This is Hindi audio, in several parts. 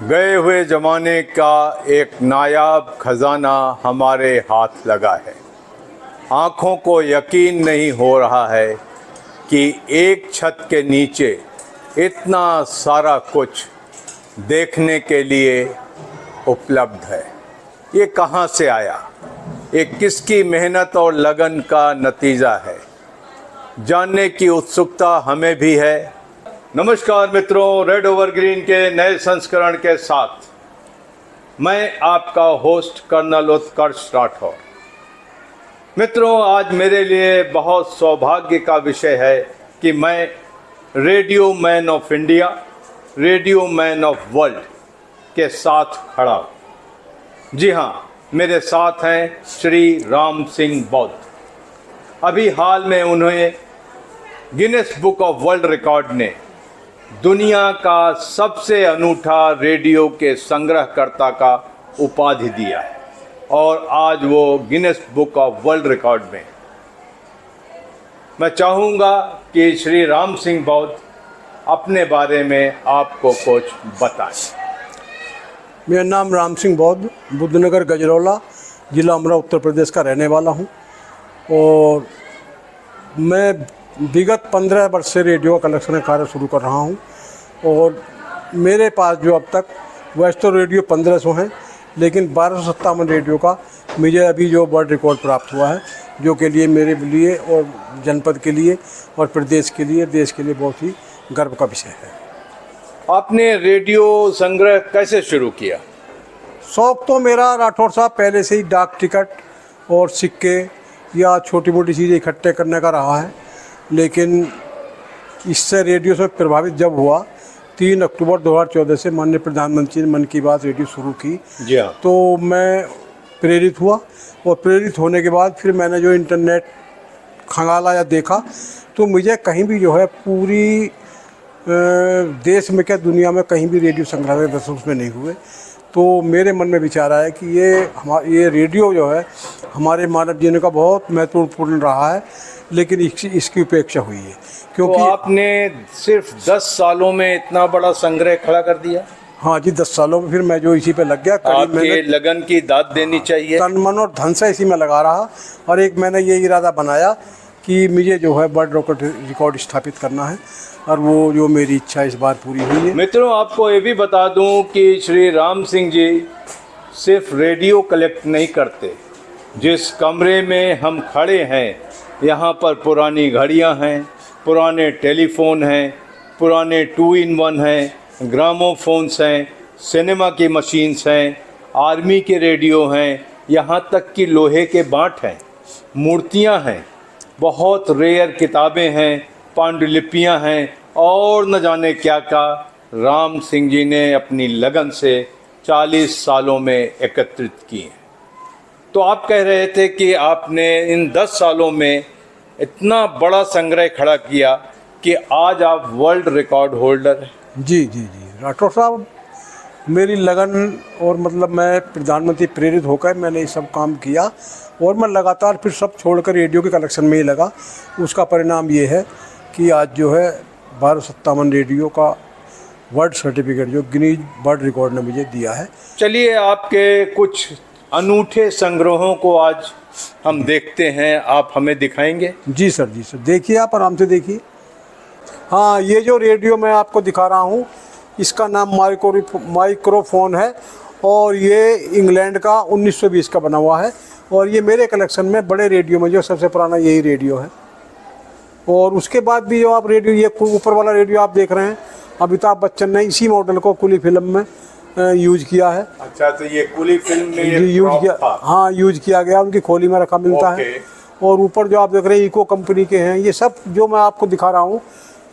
गए हुए ज़माने का एक नायाब खजाना हमारे हाथ लगा है। आँखों को यकीन नहीं हो रहा है कि एक छत के नीचे इतना सारा कुछ देखने के लिए उपलब्ध है। ये कहाँ से आया? ये किसकी मेहनत और लगन का नतीजा है? जानने की उत्सुकता हमें भी है। नमस्कार मित्रों, रेड ओवर ग्रीन के नए संस्करण के साथ मैं आपका होस्ट कर्नल उत्कर्ष राठौर। मित्रों, आज मेरे लिए बहुत सौभाग्य का विषय है कि मैं radio man of India, radio man of world के साथ खड़ा हूँ। जी हाँ, मेरे साथ हैं श्री राम सिंह बौद्ध। अभी हाल में उन्हें Guinness book of world record ने दुनिया का सबसे अनूठा रेडियो के संग्रहकर्ता का उपाधि दिया है और आज वो Guinness book of world record में। मैं चाहूँगा कि श्री राम सिंह बौद्ध अपने बारे में आपको कुछ बताएं। मेरा नाम राम सिंह बौद्ध, बुद्धनगर गजरौला, जिला अमरा, उत्तर प्रदेश का रहने वाला हूँ और मैं विगत 15 वर्ष से रेडियो कलेक्शन का कार्य शुरू कर रहा हूँ। और मेरे पास जो अब तक वैसे तो रेडियो 1500 हैं, लेकिन 1257 रेडियो का मुझे अभी जो वर्ल्ड रिकॉर्ड प्राप्त हुआ है, जो के लिए मेरे लिए और जनपद के लिए और प्रदेश के लिए, देश के लिए बहुत ही गर्व का विषय है। आपने रेडियो संग्रह कैसे शुरू किया? शौक़ तो मेरा राठौर साहब पहले से ही डाक टिकट और सिक्के या छोटी मोटी चीज़ें इकट्ठे करने का रहा है, लेकिन इससे रेडियो से प्रभावित जब हुआ 3 अक्टूबर 2014 से माननीय प्रधानमंत्री ने मन की बात रेडियो शुरू की। जी हाँ। तो मैं प्रेरित हुआ और प्रेरित होने के बाद फिर मैंने जो इंटरनेट खंगाला या देखा तो मुझे कहीं भी जो है पूरी देश में क्या दुनिया में कहीं भी रेडियो संग्रहालय दर्शन उसमें नहीं हुए। तो मेरे मन में विचार आया कि ये रेडियो जो है हमारे मानव जीवन का बहुत महत्वपूर्ण रहा है, लेकिन इसकी उपेक्षा हुई है। क्योंकि तो आपने सिर्फ 10 सालों में इतना बड़ा संग्रह खड़ा कर दिया? हाँ जी, 10 सालों में फिर मैं जो इसी पे लग गया। आपके लगन की दाद देनी चाहिए। तन मन और धन से इसी में लगा रहा और एक मैंने ये इरादा बनाया कि मुझे जो है वर्ल्ड रिकॉर्ड स्थापित करना है और वो जो मेरी इच्छा इस बार पूरी हुई है। मित्रों, आपको ये भी बता दूं कि श्री राम सिंह जी सिर्फ रेडियो कलेक्ट नहीं करते। जिस कमरे में हम खड़े हैं यहाँ पर पुरानी घड़ियाँ हैं, पुराने टेलीफोन हैं, पुराने 2-in-1 हैं, ग्रामोफोन्स हैं, सिनेमा की मशीन्स हैं, आर्मी के रेडियो हैं, यहाँ तक कि लोहे के बाट हैं, मूर्तियाँ हैं, बहुत रेयर किताबें हैं, पांडुलिपियाँ हैं और न जाने क्या क्या राम सिंह जी ने अपनी लगन से 40 सालों में एकत्रित की हैं। तो आप कह रहे थे कि आपने इन 10 सालों में इतना बड़ा संग्रह खड़ा किया कि आज आप वर्ल्ड रिकॉर्ड होल्डर हैं। जी जी जी राठौर साहब, मेरी लगन और मतलब मैं प्रधानमंत्री प्रेरित होकर मैंने ये सब काम किया और मैं लगातार फिर सब छोड़कर रेडियो के कलेक्शन में ही लगा। उसका परिणाम ये है कि आज जो है 1257 रेडियो का वर्ल्ड सर्टिफिकेट जो गिनीज वर्ल्ड रिकॉर्ड ने मुझे दिया है। चलिए, आपके कुछ अनूठे संग्रहों को आज हम देखते हैं, आप हमें दिखाएंगे? जी सर, जी सर, देखिए आप आराम से देखिए। हाँ, ये जो रेडियो मैं आपको दिखा रहा हूँ इसका नाम माइक्रोफोन है और ये इंग्लैंड का 1920 का बना हुआ है और ये मेरे कलेक्शन में बड़े रेडियो में जो सबसे पुराना यही रेडियो है। और उसके बाद भी जो आप रेडियो, ये ऊपर वाला रेडियो आप देख रहे हैं, अमिताभ बच्चन ने इसी मॉडल को कुली फिल्म में यूज किया है। अच्छा, तो ये कुली फिल्म में ये यूज किया? हाँ, यूज किया गया, उनकी खोली में रखा मिलता है। और ऊपर जो आप देख रहे हैं इको कंपनी के हैं। ये सब जो मैं आपको दिखा रहा हूँ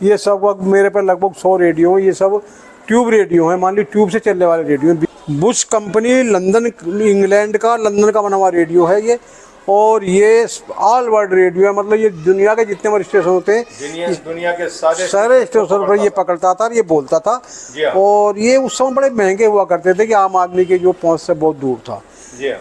ये सब मेरे पे लगभग 100 रेडियो, ये सब ट्यूब रेडियो हैं। मान ली ट्यूब से चलने वाले radio. Bush company London, England का, लंदन का बना हुआ रेडियो है ये। और ये ऑल वर्ल्ड रेडियो है, मतलब ये दुनिया के जितने बड़े स्टेशन होते हैं दुनिया के सारे स्टेशन पर ये पकड़ता था और ये बोलता था। और ये उस समय बड़े महंगे हुआ करते थे कि आम आदमी के जो पहुंच से बहुत दूर था।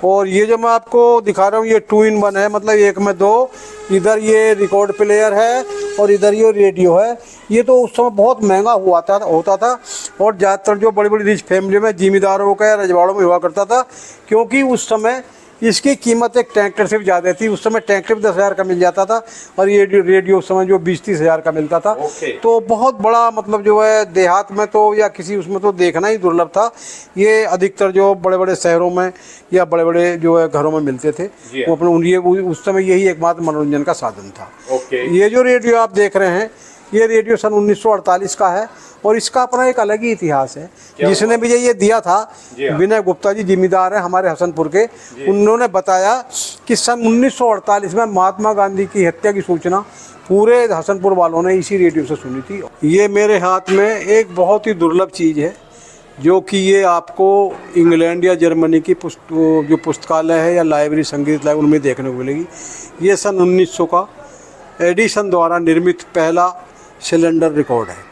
और ये जो मैं आपको दिखा रहा हूँ ये 2-in-1 है, मतलब एक में दो। इधर ये रिकॉर्ड प्लेयर है और इधर ये रेडियो है। ये तो उस समय बहुत महंगा होता था। और ज़्यादातर जो बड़ी बड़ी रिच फैमिली में जिम्मेदारों का या रजवाड़ों में हुआ करता था, क्योंकि उस समय इसकी कीमत एक ट्रैक्टर से भी ज़्यादा थी। उस समय ट्रैक्टर भी 10,000 का मिल जाता था और ये रेडियो उस समय जो 20-30 हज़ार का मिलता था। तो बहुत बड़ा मतलब जो है देहात में तो या किसी उसमें तो देखना ही दुर्लभ था। ये अधिकतर जो बड़े बड़े शहरों में या बड़े बड़े जो है घरों में मिलते थे, वो अपने उस समय यही एकमात्र मनोरंजन का साधन था। ये जो रेडियो आप देख रहे हैं, ये रेडियो सन 1948 का है और इसका अपना एक अलग ही इतिहास है। जिसने भी ये दिया था, विनय गुप्ता जी जिम्मेदार है हमारे हसनपुर के, उन्होंने बताया कि सन 1948 में महात्मा गांधी की हत्या की सूचना पूरे हसनपुर वालों ने इसी रेडियो से सुनी थी। ये मेरे हाथ में एक बहुत ही दुर्लभ चीज़ है, जो कि ये आपको इंग्लैंड या जर्मनी की जो पुस्तकालय है या लाइब्रेरी, संगीत लाइब्रेरी, उनमें देखने को मिलेगी। ये सन 1900 का एडिसन द्वारा निर्मित पहला सिलेंडर रिकॉर्ड है।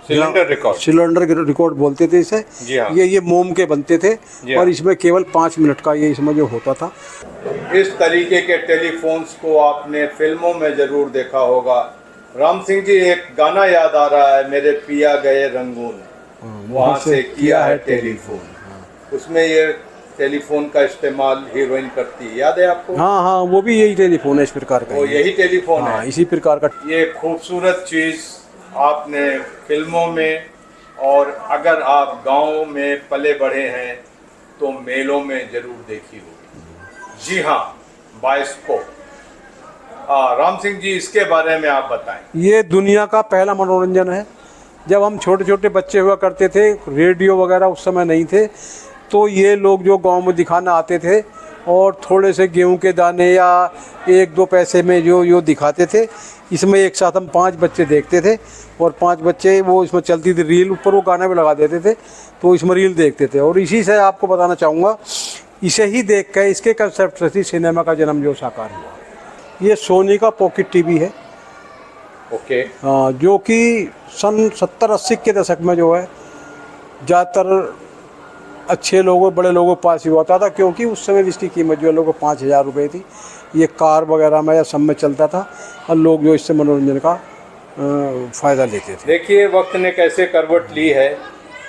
सिलेंडर रिकॉर्ड बोलते थे इसे। ये मोम के बनते थे और इसमें केवल 5 मिनट का ये इसमें जो होता था। इस तरीके के टेलीफोन्स को आपने फिल्मों में जरूर देखा होगा। राम सिंह जी, एक गाना याद आ रहा है, मेरे पिया गए रंगून, वहाँ से किया है टेलीफोन। उसमें ये टेलीफोन का इस्तेमाल हीरोइन करती है, याद है आपको? हाँ, वो भी यही टेलीफोन है, इस प्रकार का। वो यही टेलीफोन है, इसी प्रकार का। ये खूबसूरत चीज़ आपने फिल्मों में, और अगर आप गांव में पले बढ़े हैं तो मेलों में जरूर देखी होगी। जी हाँ, बाइस्कोप। राम सिंह जी, इसके बारे में आप बताएं। ये दुनिया का पहला मनोरंजन है। जब हम छोटे छोटे बच्चे हुआ करते थे, रेडियो वगैरह उस समय नहीं थे, तो ये लोग जो गांव में दिखाना आते थे और थोड़े से गेहूं के दाने या 1-2 पैसे में जो दिखाते थे, इसमें एक साथ हम 5 बच्चे देखते थे और 5 बच्चे वो इसमें चलती थी रील, ऊपर वो गाना भी लगा देते थे, तो इसमें रील देखते थे। और इसी से आपको बताना चाहूँगा, इसे ही देख कर इसके कंसेप्ट से सिनेमा का जन्म जो साकार हुआ। ये सोनी का पॉकेट टीवी है। जो कि सन 70-80 के दशक में जो है ज़्यादातर अच्छे लोगों, बड़े लोगों के पास ही होता था, क्योंकि उस समय इसकी कीमत जो लोगों को 5,000 रुपये थी। ये कार वगैरह में या सब में चलता था और लोग जो इससे मनोरंजन का फ़ायदा लेते थे। देखिए, वक्त ने कैसे करवट ली है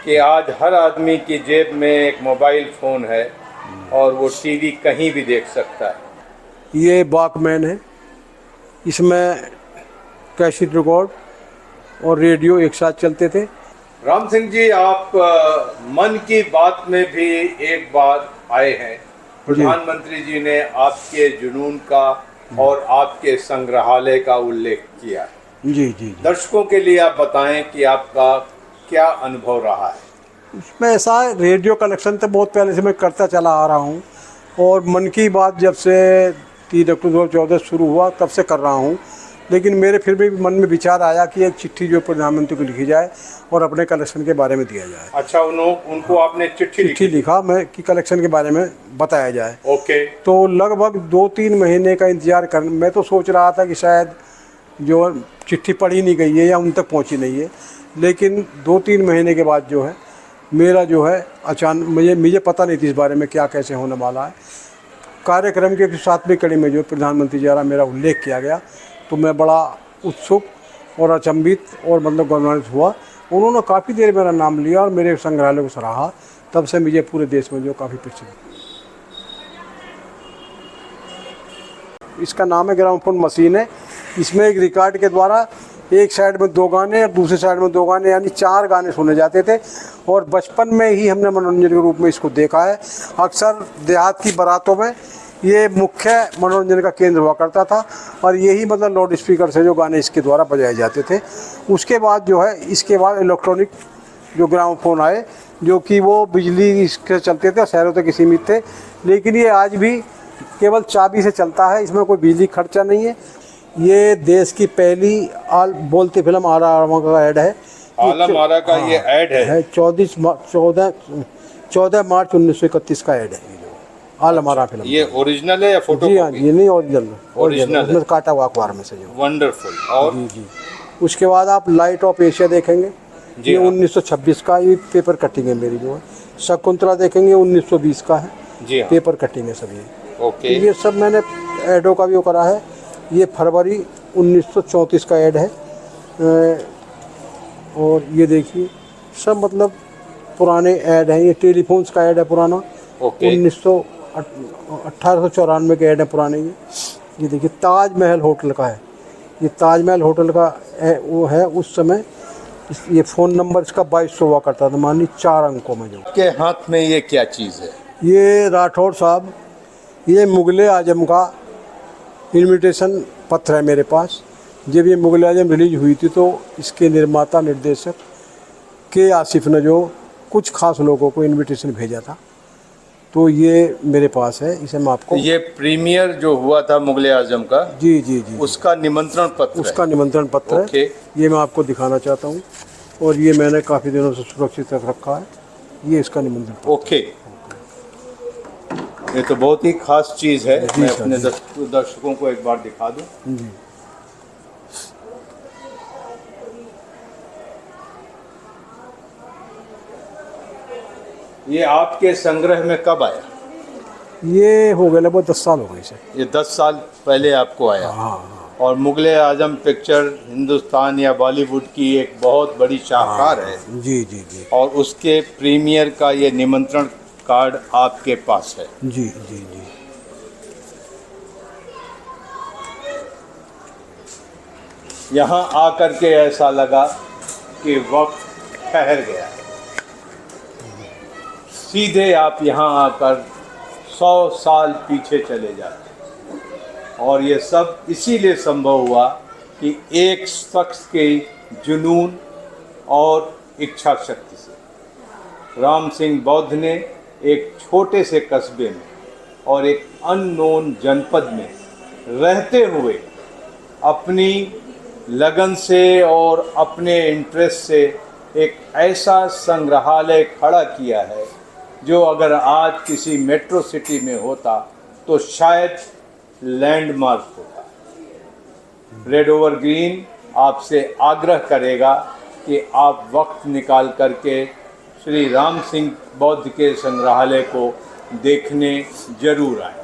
कि आज हर आदमी की जेब में एक मोबाइल फ़ोन है और वो टीवी कहीं भी देख सकता है। ये वॉकमैन है, इसमें कैसेट रिकॉर्ड और रेडियो एक साथ चलते थे। राम सिंह जी, आप मन की बात में भी एक बार आए हैं। प्रधानमंत्री जी ने आपके जुनून का और आपके संग्रहालय का उल्लेख किया। जी। दर्शकों के लिए आप बताएं कि आपका क्या अनुभव रहा है। उसमें ऐसा है, रेडियो कलेक्शन तो बहुत पहले से मैं करता चला आ रहा हूँ और मन की बात जब से 3 अक्टूबर 2014 शुरू हुआ तब से कर रहा हूँ। लेकिन मेरे फिर भी मन में विचार आया कि एक चिट्ठी जो प्रधानमंत्री को लिखी जाए और अपने कलेक्शन के बारे में दिया जाए। अच्छा, उनको आपने चिट्ठी लिखा मैं कि कलेक्शन के बारे में बताया जाए। ओके। तो लगभग 2-3 महीने का इंतजार कर, मैं तो सोच रहा था कि शायद जो चिट्ठी पढ़ी नहीं गई है या उन तक पहुंची नहीं है, लेकिन 2-3 महीने के बाद जो है मेरा जो है अचानक मुझे पता नहीं थी इस बारे में क्या कैसे होने वाला है। कार्यक्रम के 7वीं कड़ी में जो प्रधानमंत्री जी द्वारा मेरा उल्लेख किया गया, तो मैं बड़ा उत्सुक और अचंभित और मतलब गौरवान्वित हुआ। उन्होंने काफ़ी देर मेरा नाम लिया और मेरे संग्रहालय को सराहा। तब से मुझे पूरे देश में जो काफ़ी प्रसिद्ध। इसका नाम है ग्रामोफोन मशीन है। इसमें एक रिकॉर्ड के द्वारा एक साइड में 2 गाने और दूसरी साइड में 2 गाने, यानी 4 गाने सुने जाते थे। और बचपन में ही हमने मनोरंजन के रूप में इसको देखा है। अक्सर देहात की बारातों में ये मुख्य मनोरंजन का केंद्र हुआ करता था और यही मतलब लाउड स्पीकर से जो गाने इसके द्वारा बजाए जाते थे। उसके बाद जो है इसके बाद इलेक्ट्रॉनिक जो ग्रामोफोन आए, जो कि वो बिजली इसके चलते थे, शहरों तक सीमित थे। लेकिन ये आज भी केवल चाबी से चलता है, इसमें कोई बिजली खर्चा नहीं है। ये देश की पहली बोलती फिल्म आला आरा का ऐड है। आलम आरा का ये ऐड है 14 मार्च 1931 का ऐड है। आलम आरा फिल्म ये ओरिजिनल है या फोटो? जी हाँ, ये नहीं ओरिजिनल उसमें काटा हुआ अखबार में से जो। वंडरफुल। और जी। उसके बाद आप लाइट ऑफ एशिया देखेंगे, ये 1926 का, ये पेपर कटिंग है मेरी जो है। शकुंतला देखेंगे 1920 का है। जी हाँ। पेपर कटिंग है सब ये। ओके। ये सब मैंने ऐडों का भी वो करा है। ये फरवरी 1934 का ऐड है। और ये देखिए सब मतलब पुराने ऐड हैं, ये टेलीफोन्स का ऐड है पुराना। ओके। 1894 के ऐड है पुराने ये देखिए ताजमहल होटल का है, ये ताजमहल होटल का वो है उस समय। ये फ़ोन नंबर इसका 2200 हुआ करता था, मानिए 4 अंकों में। जो के हाथ में ये क्या चीज़ है? ये राठौर साहब, ये मुग़ल आज़म का इनविटेशन पत्र है मेरे पास। जब ये मुग़ल आज़म रिलीज हुई थी तो इसके निर्माता निर्देशक के आसिफ ने जो कुछ खास लोगों को इनविटेशन भेजा था, तो ये मेरे पास है, इसे मैं आपको। ये प्रीमियर जो हुआ था मुग़ल आज़म का, जी जी जी, उसका निमंत्रण पत्र उसका निमंत्रण पत्र है। ओके। ये मैं आपको दिखाना चाहता हूँ, और ये मैंने काफ़ी दिनों से सुरक्षित रख रखा है, ये इसका निमंत्रण पत्र। ओके, ये तो बहुत ही खास चीज़ है। जी मैं सर, अपने जी। दर्शकों को एक बार दिखा दूं। जी। ये आपके संग्रह में कब आया? ये हो गए लगभग 10 साल हो गए इसे। ये 10 साल पहले आपको आया। हाँ। और मुग़ल आज़म पिक्चर हिंदुस्तान या बॉलीवुड की एक बहुत बड़ी शाहकार है, जी जी जी और उसके प्रीमियर का ये निमंत्रण कार्ड आपके पास है। जी जी जी। यहाँ आकर के ऐसा लगा कि वक्त ठहर गया है। सीधे आप यहाँ आकर 100 साल पीछे चले जाते, और ये सब इसीलिए संभव हुआ कि एक शख्स के जुनून और इच्छा शक्ति से राम सिंह बौद्ध ने एक छोटे से कस्बे में और एक अननोन जनपद में रहते हुए अपनी लगन से और अपने इंटरेस्ट से एक ऐसा संग्रहालय खड़ा किया है जो अगर आज किसी मेट्रो सिटी में होता तो शायद लैंडमार्क होता। रेड ओवर ग्रीन आपसे आग्रह करेगा कि आप वक्त निकाल करके श्री राम सिंह बौद्ध के संग्रहालय को देखने जरूर आएं।